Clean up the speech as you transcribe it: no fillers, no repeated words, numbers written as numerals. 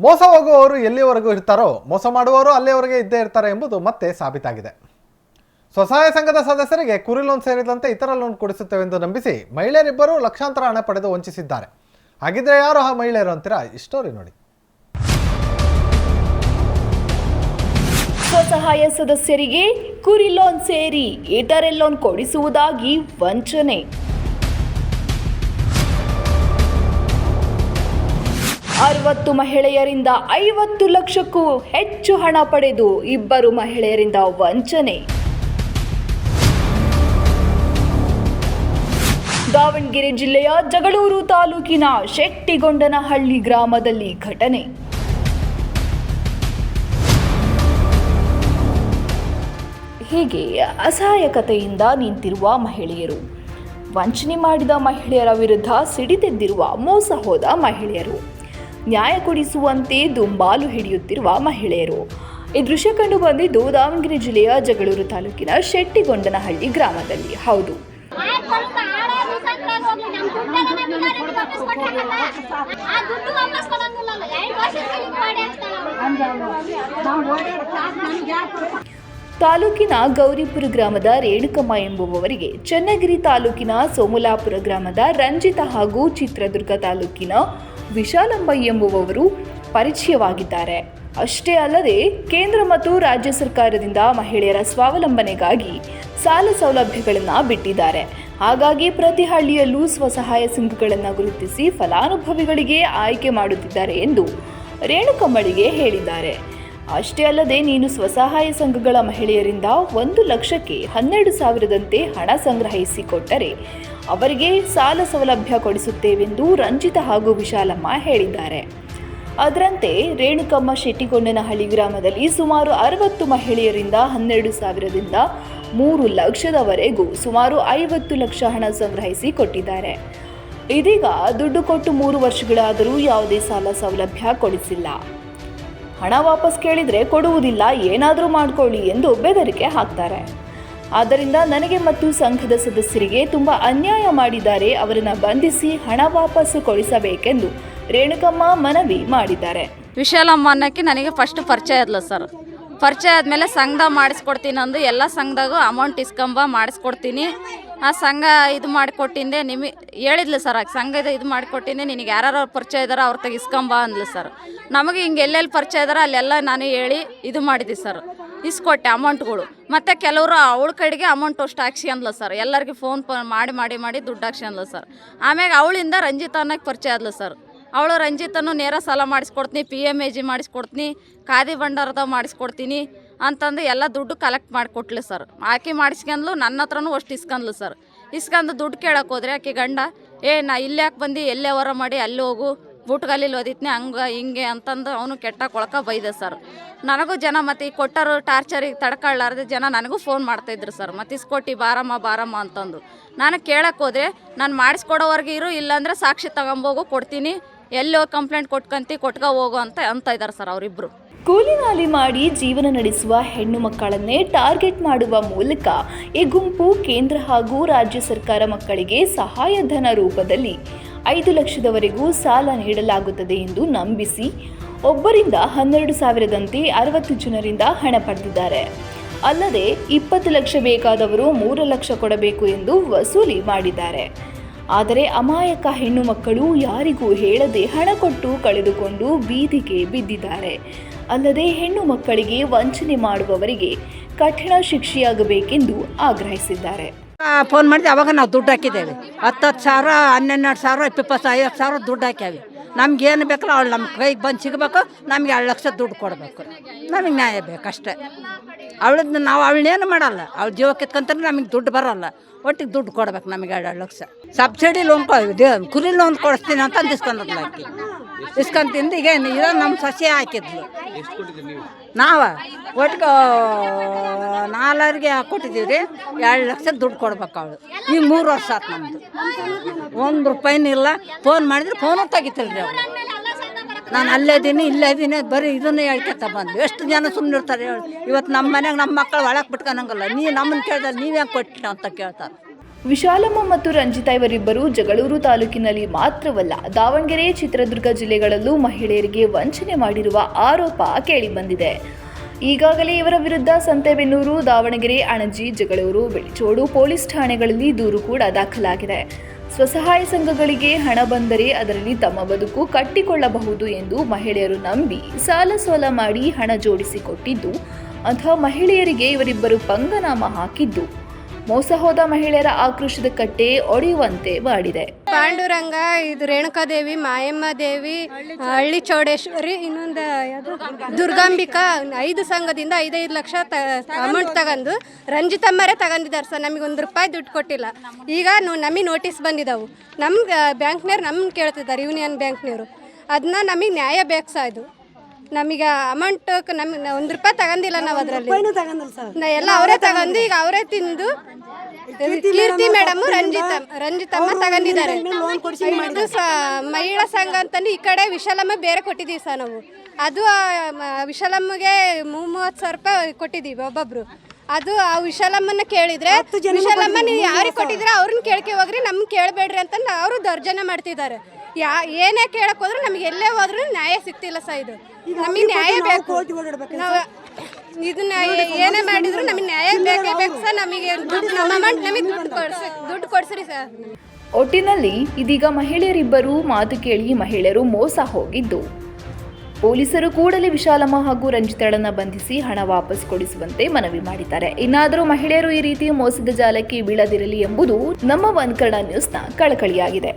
ಮೋಸ ಹೋಗುವವರು ಎಲ್ಲಿವರೆಗೂ ಇರ್ತಾರೋ ಮೋಸ ಮಾಡುವವರು ಅಲ್ಲಿಯವರೆಗೆ ಇದ್ದೇ ಇರ್ತಾರೆ ಎಂಬುದು ಮತ್ತೆ ಸಾಬೀತಾಗಿದೆ. ಸ್ವಸಹಾಯ ಸಂಘದ ಸದಸ್ಯರಿಗೆ ಕುರಿ ಲೋನ್ ಸೇರಿದಂತೆ ಇತರ ಲೋನ್ ಕೊಡಿಸುತ್ತೇವೆಂದು ನಂಬಿಸಿ ಮಹಿಳೆಯರಿಬ್ಬರು ಲಕ್ಷಾಂತರ ಹಣ ಪಡೆದು ವಂಚಿಸಿದ್ದಾರೆ. ಹಾಗಿದ್ರೆ ಯಾರು ಆ ಮಹಿಳೆಯರು ಅಂತೀರಾ? ಈ ಸ್ಟೋರಿ ನೋಡಿ. ಸ್ವಸಹಾಯ ಸದಸ್ಯರಿಗೆ ಕುರಿ ಲೋನ್ ಸೇರಿ ಇತರೆ ಲೋನ್ ಕೊಡಿಸುವುದಾಗಿ ವಂಚನೆ. 60 ಮಹಿಳೆಯರಿಂದ 50 ಲಕ್ಷಕ್ಕೂ ಹೆಚ್ಚು ಹಣ ಪಡೆದು ಇಬ್ಬರು ಮಹಿಳೆಯರಿಂದ ವಂಚನೆ. ದಾವಣಗೆರೆ ಜಿಲ್ಲೆಯ ಜಗಳೂರು ತಾಲೂಕಿನ ಶೆಟ್ಟಿಗೊಂಡನಹಳ್ಳಿ ಗ್ರಾಮದಲ್ಲಿ ಘಟನೆ. ಹೀಗೆ ಅಸಹಾಯಕತೆಯಿಂದ ನಿಂತಿರುವ ಮಹಿಳೆಯರು, ವಂಚನೆ ಮಾಡಿದ ಮಹಿಳೆಯರ ವಿರುದ್ಧ ಸಿಡಿದೆದ್ದಿರುವ ಮೋಸ ಹೋದ ಮಹಿಳೆಯರು, ನ್ಯಾಯ ಕೊಡಿಸುವಂತೆ ದುಂಬಾಲು ಹಿಡಿಯುತ್ತಿರುವ ಮಹಿಳೆಯರು. ಈ ದೃಶ್ಯ ಕಂಡು ಬಂದಿದ್ದು ದಾವಣಗೆರೆ ಜಿಲ್ಲೆಯ ಜಗಳೂರು ತಾಲೂಕಿನ ಶೆಟ್ಟಿಗೊಂಡನಹಳ್ಳಿ ಗ್ರಾಮದಲ್ಲಿ. ಹೌದು, ತಾಲೂಕಿನ ಗೌರಿಪುರ ಗ್ರಾಮದ ರೇಣುಕಮ್ಮ ಎಂಬುವವರಿಗೆ ಚನ್ನಗಿರಿ ತಾಲೂಕಿನ ಸೋಮಲಾಪುರ ಗ್ರಾಮದ ರಂಜಿತಾ ಹಾಗೂ ಚಿತ್ರದುರ್ಗ ತಾಲೂಕಿನ ವಿಶಾಲಮ್ಮ ಎಂಬುವವರು ಪರಿಚಯವಾಗಿದ್ದಾರೆ. ಅಷ್ಟೇ ಅಲ್ಲದೆ ಕೇಂದ್ರ ಮತ್ತು ರಾಜ್ಯ ಸರ್ಕಾರದಿಂದ ಮಹಿಳೆಯರ ಸ್ವಾವಲಂಬನೆಗಾಗಿ ಸಾಲ ಸೌಲಭ್ಯಗಳನ್ನು ಬಿಟ್ಟಿದ್ದಾರೆ. ಹಾಗಾಗಿ ಪ್ರತಿ ಹಳ್ಳಿಯಲ್ಲೂ ಸ್ವಸಹಾಯ ಸಂಘಗಳನ್ನು ಗುರುತಿಸಿ ಫಲಾನುಭವಿಗಳಿಗೆ ಆಯ್ಕೆ ಮಾಡುತ್ತಿದ್ದಾರೆ ಎಂದು ರೇಣುಕಮ್ಮಳಿಗೆ ಹೇಳಿದ್ದಾರೆ. ಅಷ್ಟೇ ಅಲ್ಲದೆ ನೀನು ಸ್ವಸಹಾಯ ಸಂಘಗಳ ಮಹಿಳೆಯರಿಂದ 1 ಲಕ್ಷಕ್ಕೆ 12,000ದಂತೆ ಹಣ ಸಂಗ್ರಹಿಸಿ ಕೊಟ್ಟರೆ ಅವರಿಗೆ ಸಾಲ ಸೌಲಭ್ಯ ಕೊಡಿಸುತ್ತೇವೆಂದು ರಂಜಿತಾ ಹಾಗೂ ವಿಶಾಲಮ್ಮ ಹೇಳಿದ್ದಾರೆ. ಅದರಂತೆ ರೇಣುಕಮ್ಮ ಶೆಟ್ಟಿಗೊಂಡನಹಳ್ಳಿ ಗ್ರಾಮದಲ್ಲಿ ಸುಮಾರು 60 ಮಹಿಳೆಯರಿಂದ 12,000ದಿಂದ 3 ಲಕ್ಷದವರೆಗೂ ಸುಮಾರು 50 ಲಕ್ಷ ಹಣ ಸಂಗ್ರಹಿಸಿ ಕೊಟ್ಟಿದ್ದಾರೆ. ಇದೀಗ ದುಡ್ಡು ಕೊಟ್ಟು 3 ವರ್ಷಗಳಾದರೂ ಯಾವುದೇ ಸಾಲ ಸೌಲಭ್ಯ ಕೊಡಿಸಿಲ್ಲ. ಹಣ ವಾಪಸ್ ಕೇಳಿದರೆ ಕೊಡುವುದಿಲ್ಲ, ಏನಾದರೂ ಮಾಡಿಕೊಳ್ಳಿ ಎಂದು ಬೆದರಿಕೆ ಹಾಕ್ತಾರೆ. ಆದ್ದರಿಂದ ನನಗೆ ಮತ್ತು ಸಂಘದ ಸದಸ್ಯರಿಗೆ ತುಂಬ ಅನ್ಯಾಯ ಮಾಡಿದ್ದಾರೆ, ಅವರನ್ನು ಬಂಧಿಸಿ ಹಣ ವಾಪಸ್ಸು ಕೊಡಿಸಬೇಕೆಂದು ರೇಣುಕಮ್ಮ ಮನವಿ ಮಾಡಿದ್ದಾರೆ. ವಿಶಾಲಮ್ಮ ಅನ್ನೋಕ್ಕೆ ನನಗೆ ಫಸ್ಟ್ ಪರಿಚಯ ಆದ್ಲು ಸರ್. ಪರಿಚಯ ಆದಮೇಲೆ ಸಂಘದಾಗ ಮಾಡಿಸ್ಕೊಡ್ತೀನಿ ಅಂದು ಎಲ್ಲ ಸಂಘದಾಗೂ ಅಮೌಂಟ್ ಇಸ್ಕೊಂಬ ಮಾಡಿಸ್ಕೊಡ್ತೀನಿ, ಆ ಸಂಘ ಇದು ಮಾಡಿಕೊಟ್ಟಿಂದೆ ನಿಮಗೆ ಹೇಳಿದ್ಲು ಸರ್. ಆ ಸಂಘದ ಇದು ಮಾಡಿಕೊಟ್ಟಿಂದೆ ನಿನಗೆ ಯಾರು ಪರಿಚಯ ಇದ್ದಾರೋ ಅವ್ರ ತಗ ಇಸ್ಕೊಂಬ ಅಂದ್ಲು ಸರ್. ನಮಗೆ ಹಿಂಗೆ ಎಲ್ಲೆಲ್ಲಿ ಪರಿಚಯ ಇದ್ದಾರೋ ಅಲ್ಲೆಲ್ಲ ನಾನು ಹೇಳಿ ಇದು ಮಾಡಿದ್ದೆ ಸರ್, ಇಸ್ಕೊಟ್ಟೆ ಅಮೌಂಟ್ಗಳು. ಮತ್ತು ಕೆಲವರು ಅವಳ ಕಡೆಗೆ ಅಮೌಂಟ್ ಅಷ್ಟು ಹಾಕ್ಸಿ ಅಂದ್ಲು ಸರ್. ಎಲ್ಲರಿಗೆ ಫೋನ್ ಮಾಡಿ ದುಡ್ಡು ಹಾಕ್ಸಿ ಅಂದ್ಲು ಸರ್. ಆಮ್ಯಾಗ ಅವಳಿಂದ ರಂಜಿತಾ ಅನ್ನೋಕ್ಕೆ ಪರಿಚಯ ಆದ್ಲು ಸರ್. ಅವಳು ರಂಜಿತನು ನೇರ ಸಾಲ ಮಾಡಿಸ್ಕೊಡ್ತೀನಿ, PMAG ಮಾಡಿಸ್ಕೊಡ್ತೀನಿ, ಖಾದಿ ಭಂಡಾರದ ಮಾಡಿಸ್ಕೊಡ್ತೀನಿ ಅಂತಂದು ಎಲ್ಲ ದುಡ್ಡು ಕಲೆಕ್ಟ್ ಮಾಡಿಕೊಟ್ಲು ಸರ್. ಆಕೆ ಮಾಡಿಸ್ಕೊಂಡ್ಲು, ನನ್ನ ಹತ್ರನೂ ಅಷ್ಟು ಇಸ್ಕೊಂಡ್ಲು ಸರ್. ಇಸ್ಕೊಂಡು ದುಡ್ಡು ಕೇಳಕ್ಕೆ ಹೋದ್ರೆ ಆಕೆ ಗಂಡ ನಾ ಇಲ್ಲಿ ಯಾಕೆ ಬಂದು ಎಲ್ಲೇ ಹೊರ ಮಾಡಿ ಅಲ್ಲಿ ಹೋಗು, ಬುಟ್ಗಲ್ಲಿ ಓದಿತ್ನಿ ಹಂಗೆ ಹಿಂಗೆ ಅಂತಂದು ಅವನು ಕೆಟ್ಟ ಕೊಳಕ ಬೈದೆ ಸರ್. ನನಗೂ ಜನ ಮತ್ತು ಈ ಕೊಟ್ಟರು ಟಾರ್ಚರಿಗೆ ತಡ್ಕೊಳ್ಳಾರ್ದೆ ಜನ ನನಗೂ ಫೋನ್ ಮಾಡ್ತಾಯಿದ್ರು ಸರ್. ಮತ್ತು ಇಸ್ಕೊಟ್ಟು ಬಾರಮ್ಮ ಅಂತಂದು ನಾನು ಕೇಳಕ್ಕೆ ಹೋದರೆ ನಾನು ಮಾಡಿಸ್ಕೊಡೋವರೆಗೆ ಇರು, ಇಲ್ಲಾಂದರೆ ಸಾಕ್ಷಿ ತಗೊಂಬೋಗು, ಕೊಡ್ತೀನಿ, ಎಲ್ಲೋ ಕಂಪ್ಲೇಂಟ್ ಕೊಟ್ಕೊ ಹೋಗು ಅಂತ ಇದ್ದಾರೆ ಸರ್ ಅವರಿಬ್ಬರು. ಕೂಲಿ ನಾಲಿ ಮಾಡಿ ಜೀವನ ನಡೆಸುವ ಹೆಣ್ಣು ಮಕ್ಕಳನ್ನೇ ಟಾರ್ಗೆಟ್ ಮಾಡುವ ಮೂಲಕ ಈ ಗುಂಪು ಕೇಂದ್ರ ಹಾಗೂ ರಾಜ್ಯ ಸರ್ಕಾರ ಮಕ್ಕಳಿಗೆ ಸಹಾಯಧನ ರೂಪದಲ್ಲಿ 5 ಲಕ್ಷದವರೆಗೂ ಸಾಲ ನೀಡಲಾಗುತ್ತದೆ ಎಂದು ನಂಬಿಸಿ ಒಬ್ಬರಿಂದ 12,000ದಂತೆ 60 ಜನರಿಂದ ಹಣ ಪಡೆದಿದ್ದಾರೆ. ಅಲ್ಲದೆ 20 ಲಕ್ಷ ಬೇಕಾದವರು 3 ಲಕ್ಷ ಕೊಡಬೇಕು ಎಂದು ವಸೂಲಿ ಮಾಡಿದ್ದಾರೆ. ಆದರೆ ಅಮಾಯಕ ಹೆಣ್ಣು ಮಕ್ಕಳು ಯಾರಿಗೂ ಹೇಳದೆ ಹಣ ಕೊಟ್ಟು ಕಳೆದುಕೊಂಡು ಬೀದಿಗೆ ಬಿದ್ದಿದ್ದಾರೆ. ಅಲ್ಲದೆ ಹೆಣ್ಣು ಮಕ್ಕಳಿಗೆ ವಂಚನೆ ಮಾಡುವವರಿಗೆ ಕಠಿಣ ಶಿಕ್ಷೆಯಾಗಬೇಕೆಂದು ಆಗ್ರಹಿಸಿದ್ದಾರೆ. ಫೋನ್ ಮಾಡಿದೆ, ಅವಾಗ ನಾವು ದುಡ್ಡು ಹಾಕಿದ್ದೇವೆ. 10,000, 12,000, 25,000 ದುಡ್ಡು ಹಾಕ್ಯಾವೆ. ನಮ್ಗೆ ಏನು ಬೇಕಲ್ಲ ಅವಳು ನಮ್ಮ ಕೈಗೆ ಬಂದು ಸಿಗಬೇಕು, ನಮ್ಗೆ 2 ಲಕ್ಷ ದುಡ್ಡು ಕೊಡಬೇಕು, ನಮಗೆ ನ್ಯಾಯ ಬೇಕಷ್ಟೇ. ಅವಳದ್ದು ನಾವು ಅವಳನ್ನೇನು ಮಾಡಲ್ಲ, ಅವಳ ಜೀವ ಕಿತ್ಕೊಂತಾರೆ, ನಮಗೆ ದುಡ್ಡು ಬರೋಲ್ಲ. ಒಟ್ಟಿಗೆ ದುಡ್ಡು ಕೊಡ್ಬೇಕು ನಮಗೆ 2 ಲಕ್ಷ. ಸಬ್ಸಿಡಿ ಲೋನ್ ಕುರಿ ಲೋನ್ ಕೊಡಿಸ್ತೀನಿ ಅಂತ ಇಸ್ಕೊಂಡ್ರಲ್ಲ ಆಕಿ. ಇಸ್ಕೊಂತಿಂದ ಈಗ ಇರೋ ನಮ್ಮ ಸಸ್ಯ ಹಾಕಿದ್ಲು. ನಾವು ಒಟ್ಟಿಗೆ 4ರಿಗೆ ಕೊಟ್ಟಿದ್ದೀವಿ ರೀ. 2 ಲಕ್ಷ ದುಡ್ಡು ಕೊಡ್ಬೇಕು ಅವಳು. ಈಗ 3 ವರ್ಷ ಆಯ್ತು ನಮ್ಮದು, 1 ರೂಪಾಯಿನೂ ಇಲ್ಲ. ಫೋನ್ ಮಾಡಿದ್ರೆ ಫೋನು ತೆಗಿತಿಲ್ಲ ರೀ ಅವಳು. ನಾನು ಅಲ್ಲೇ ಇದ್ದೀನಿ ಬರೀ ಇದನ್ನೇ ಹೇಳ್ಕೊತ ಬಂದು ಎಷ್ಟು ಜನ ಸುಮ್ಮನೆ ಇರ್ತಾರೆ ಹೇಳಿ. ಇವತ್ತು ನಮ್ಮ ಮನೆಯಾಗ ನಮ್ಮ ಮಕ್ಕಳು ಒಳಗೆ ಬಿಟ್ಕೊಳಂಗಲ್ಲ, ನೀವು ನಮ್ಮನ್ನು ಕೇಳಿದ್ರೆ ನೀವೇ ಕೊಟ್ಟಿಲ್ಲ ಅಂತ ಕೇಳ್ತಾರೆ. ವಿಶಾಲಮ್ಮ ಮತ್ತು ರಂಜಿತಾ ಇವರಿಬ್ಬರು ಜಗಳೂರು ತಾಲೂಕಿನಲ್ಲಿ ಮಾತ್ರವಲ್ಲ, ದಾವಣಗೆರೆ, ಚಿತ್ರದುರ್ಗ ಜಿಲ್ಲೆಗಳಲ್ಲೂ ಮಹಿಳೆಯರಿಗೆ ವಂಚನೆ ಮಾಡಿರುವ ಆರೋಪ ಕೇಳಿಬಂದಿದೆ. ಈಗಾಗಲೇ ಇವರ ವಿರುದ್ಧ ಸಂತೆಬೆನ್ನೂರು, ದಾವಣಗೆರೆ, ಅಣಜಿ, ಜಗಳೂರು, ಬೆಳ್ಳಿಚೋಡು ಪೊಲೀಸ್ ಠಾಣೆಗಳಲ್ಲಿ ದೂರು ಕೂಡ ದಾಖಲಾಗಿದೆ. ಸ್ವಸಹಾಯ ಸಂಘಗಳಿಗೆ ಹಣ ಬಂದರೆ ಅದರಲ್ಲಿ ತಮ್ಮ ಬದುಕು ಕಟ್ಟಿಕೊಳ್ಳಬಹುದು ಎಂದು ಮಹಿಳೆಯರು ನಂಬಿ ಸಾಲ ಸೋಲ ಮಾಡಿ ಹಣ ಜೋಡಿಸಿಕೊಟ್ಟಿದ್ದು, ಅಂತಹ ಮಹಿಳೆಯರಿಗೆ ಇವರಿಬ್ಬರು ಪಂಗನಾಮ ಹಾಕಿದ್ದು ಮೋಸ ಹೋದ ಮಹಿಳೆಯರ ಆಕ್ರೋಶದ ಕಟ್ಟೆ ಒಡೆಯುವಂತೆ ಮಾಡಿದೆ. ಪಾಂಡುರಂಗ, ಇದು ರೇಣುಕಾದೇವಿ, ಮಾಯಮ್ಮ ದೇವಿ, ಹಳ್ಳಿ ಚೌಡೇಶ್ವರಿ, ಇನ್ನೊಂದು ದುರ್ಗಾಂಬಿಕಾ 5 ಸಂಘದಿಂದ 5 ಲಕ್ಷ ಅಮೌಂಟ್ ತಗೊಂಡು ರಂಜಿತಮ್ಮರೇ ತಗೊಂಡಿದ್ದಾರೆ ಸರ್. ನಮಗೆ ₹1 ದುಡ್ಡು ಕೊಟ್ಟಿಲ್ಲ. ಈಗ ನಮಗೆ ನೋಟಿಸ್ ಬಂದಿದ್ದಾವೆ. ನಮ್ಮ ಬ್ಯಾಂಕ್ನವ್ರು ನಮ್ಮನ್ನು ಕೇಳ್ತಿದ್ದಾರೆ, ಯೂನಿಯನ್ ಬ್ಯಾಂಕ್ನವರು. ಅದನ್ನ ನಮಗೆ ನ್ಯಾಯ ಬೇಕು ಸಹ. ಇದು ನಮಗೆ ಅಮೌಂಟ್ ನಮಗೆ ₹1 ತಗೊಂಡಿಲ್ಲ. ನಾವು ಅದರಲ್ಲಿ ಎಲ್ಲ ಅವರೇ ತಗೊಂಡು ಈಗ ಅವರೇ ತಿಂದು ಕೀರ್ತಿ ಮೇಡಮ್, ರಂಜಿತಮ್ಮ ತಗೊಂಡಿದ್ದಾರೆ. ಇದು ಮಹಿಳಾ ಸಂಘ ಅಂತಂದು ಈ ಕಡೆ ವಿಶಾಲಮ್ಮ ಬೇರೆ ಕೊಟ್ಟಿದ್ದೀವಿ ಸರ್ ನಾವು. ಅದು ವಿಶಾಲಮ್ಮಗೆ 30,000 ರೂಪಾಯಿ ಕೊಟ್ಟಿದ್ದೀವಿ ಒಬ್ಬೊಬ್ರು. ಅದು ಆ ವಿಶಾಲಮ್ಮನ ಕೇಳಿದ್ರೆ, ವಿಶಾಲಮ್ಮ ನೀವು ಯಾರಿಗೆ ಕೊಟ್ಟಿದ್ರೆ ಅವ್ರನ್ನ ಕೇಳ್ಕೆ ಹೋಗ್ರಿ, ನಮ್ಗೆ ಕೇಳಬೇಡ್ರಿ ಅಂತಂದು ಅವರು ದೌರ್ಜನ್ಯ ಮಾಡ್ತಿದ್ದಾರೆ. ಏನೇ ಕೇಳಕ್ ಹೋದ್ರು ನಮ್ಗೆ ಎಲ್ಲೇ ಹೋದ್ರೂ ನ್ಯಾಯ ಸಿಗ್ತಿಲ್ಲ ಸರ್. ಇದು ನಮಗೆ ನ್ಯಾಯ ಬೇಕು. ನಾವು ಇದನ್ನ ಏನೇ ಮಾಡಿದ್ರು ನಮಗೆ ನ್ಯಾಯ ಬೇಕೇ ಬೇಕು ಸರ್. ನಮಗೆ ನಮ್ಮ ಅಮೌಂಟ್ ನಮಗೆ ದುಡ್ಡು ಕೊಡ್ಸ್ರಿ ಸರ್. ಒಟ್ಟಿನಲ್ಲಿ ಇದೀಗ ಮಹಿಳೆಯರಿಬ್ಬರು ಮಾತು ಕೇಳಿ ಮಹಿಳೆಯರು ಮೋಸ ಹೋಗಿದ್ದು, ಪೊಲೀಸರು ಕೂಡಲೇ ವಿಶಾಲಮ್ಮ ಹಾಗೂ ರಂಜಿತಾಳನ್ನ ಬಂಧಿಸಿ ಹಣ ವಾಪಸ್ ಕೊಡಿಸುವಂತೆ ಮನವಿ ಮಾಡಿದ್ದಾರೆ. ಇನ್ನಾದರೂ ಮಹಿಳೆಯರು ಈ ರೀತಿ ಮೋಸದ ಜಾಲಕ್ಕೆ ಬೀಳದಿರಲಿ ಎಂಬುದು ನಮ್ಮ ಒನ್ ಕನ್ನಡ ನ್ಯೂಸ್ನ ಕಳಕಳಿಯಾಗಿದೆ.